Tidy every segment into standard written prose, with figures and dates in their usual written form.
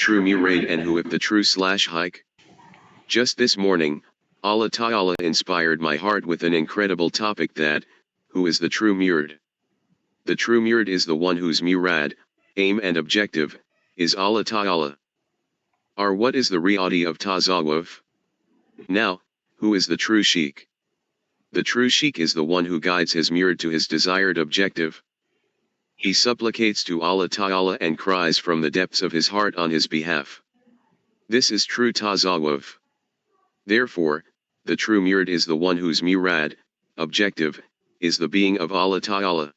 true murad and who is the true hike? Just this morning, Allah Ta'ala inspired my heart with an incredible topic that, who is the true murad? The true murad is the one whose murad, aim and objective, is Allah Ta'ala. Or what is the reality of tasawwuf? Now, who is the true sheikh? The true sheikh is the one who guides his murad to his desired objective. He supplicates to Allah Ta'ala and cries from the depths of his heart on his behalf. This is true tasawwuf. Therefore, the true murad is the one whose murad, objective, is the being of Allah Ta'ala.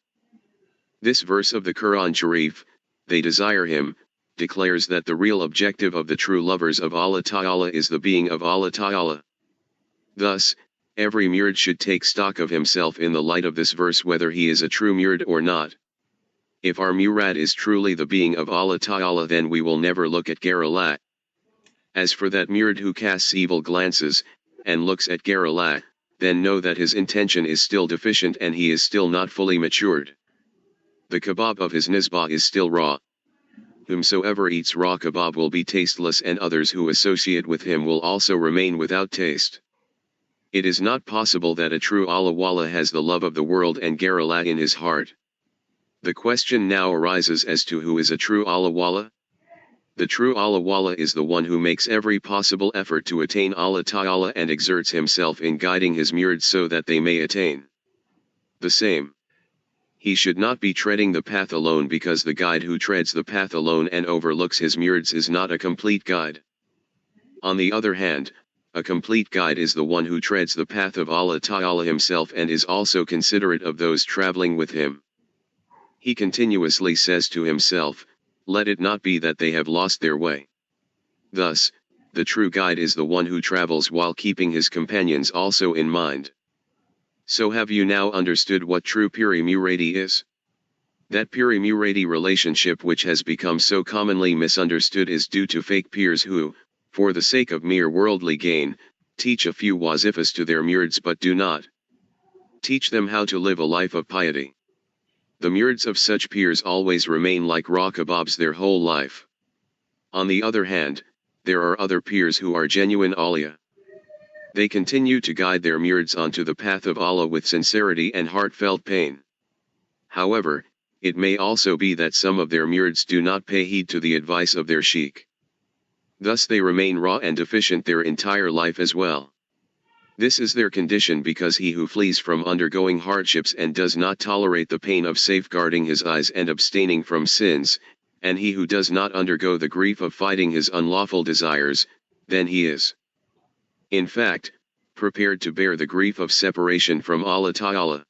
This verse of the Quran Sharif, they desire him, declares that the real objective of the true lovers of Allah Ta'ala is the being of Allah Ta'ala. Thus, every murad should take stock of himself in the light of this verse whether he is a true murad or not. If our murad is truly the being of Allah Ta'ala, then we will never look at Ghayr Allah. As for that murad who casts evil glances, and looks at Ghayr Allah, then know that his intention is still deficient and he is still not fully matured. The kebab of his nisbah is still raw. Whomsoever eats raw kebab will be tasteless, and others who associate with him will also remain without taste. It is not possible that a true Allah Wala has the love of the world and Ghayr Allah in his heart. The question now arises as to who is a true Allah Wala? The true Allah Wala is the one who makes every possible effort to attain Allah Ta'ala and exerts himself in guiding his murids so that they may attain the same. He should not be treading the path alone, because the guide who treads the path alone and overlooks his murids is not a complete guide. On the other hand, a complete guide is the one who treads the path of Allah Ta'ala himself and is also considerate of those traveling with him. He continuously says to himself, "Let it not be that they have lost their way." Thus, the true guide is the one who travels while keeping his companions also in mind. So have you now understood what true piri muradi is? That piri muradi relationship which has become so commonly misunderstood is due to fake pirs who, for the sake of mere worldly gain, teach a few wazifas to their murids but do not teach them how to live a life of piety. The murids of such pirs always remain like raw kebabs their whole life. On the other hand, there are other pirs who are genuine awliya. They continue to guide their murids onto the path of Allah with sincerity and heartfelt pain. However, it may also be that some of their murids do not pay heed to the advice of their sheikh. Thus they remain raw and deficient their entire life as well. This is their condition because he who flees from undergoing hardships and does not tolerate the pain of safeguarding his eyes and abstaining from sins, and he who does not undergo the grief of fighting his unlawful desires, then he is, in fact, prepared to bear the grief of separation from Allah Ta'ala.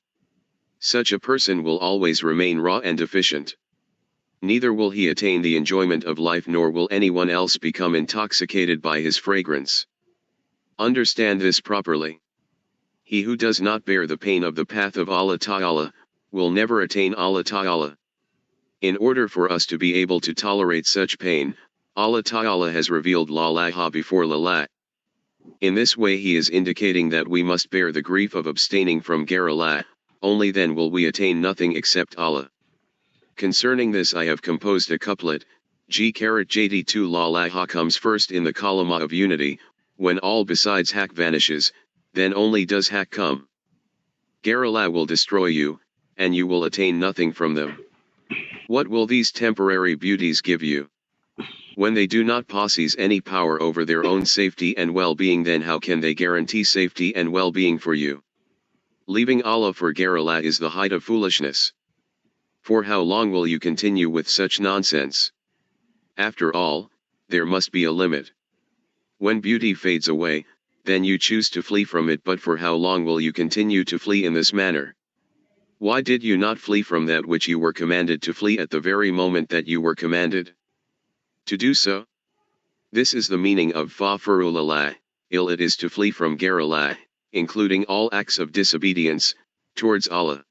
Such a person will always remain raw and deficient. Neither will he attain the enjoyment of life, nor will anyone else become intoxicated by his fragrance. Understand this properly. He who does not bear the pain of the path of Allah Ta'ala, will never attain Allah Ta'ala. In order for us to be able to tolerate such pain, Allah Ta'ala has revealed La ilaha before La. In this way he is indicating that we must bear the grief of abstaining from Ghayr Allah, only then will we attain nothing except Allah. Concerning this I have composed a couplet, G*JD2 La ilaha comes first in the kalima of unity. When all besides haq vanishes, then only does haq come. Ghayr Allah will destroy you, and you will attain nothing from them. What will these temporary beauties give you? When they do not possess any power over their own safety and well-being, then how can they guarantee safety and well-being for you? Leaving Allah for Ghayr Allah is the height of foolishness. For how long will you continue with such nonsense? After all, there must be a limit. When beauty fades away, then you choose to flee from it, but for how long will you continue to flee in this manner? Why did you not flee from that which you were commanded to flee at the very moment that you were commanded to do so? This is the meaning of Fa'furu lillah, it is to flee from Ghayr Allah, including all acts of disobedience, towards Allah.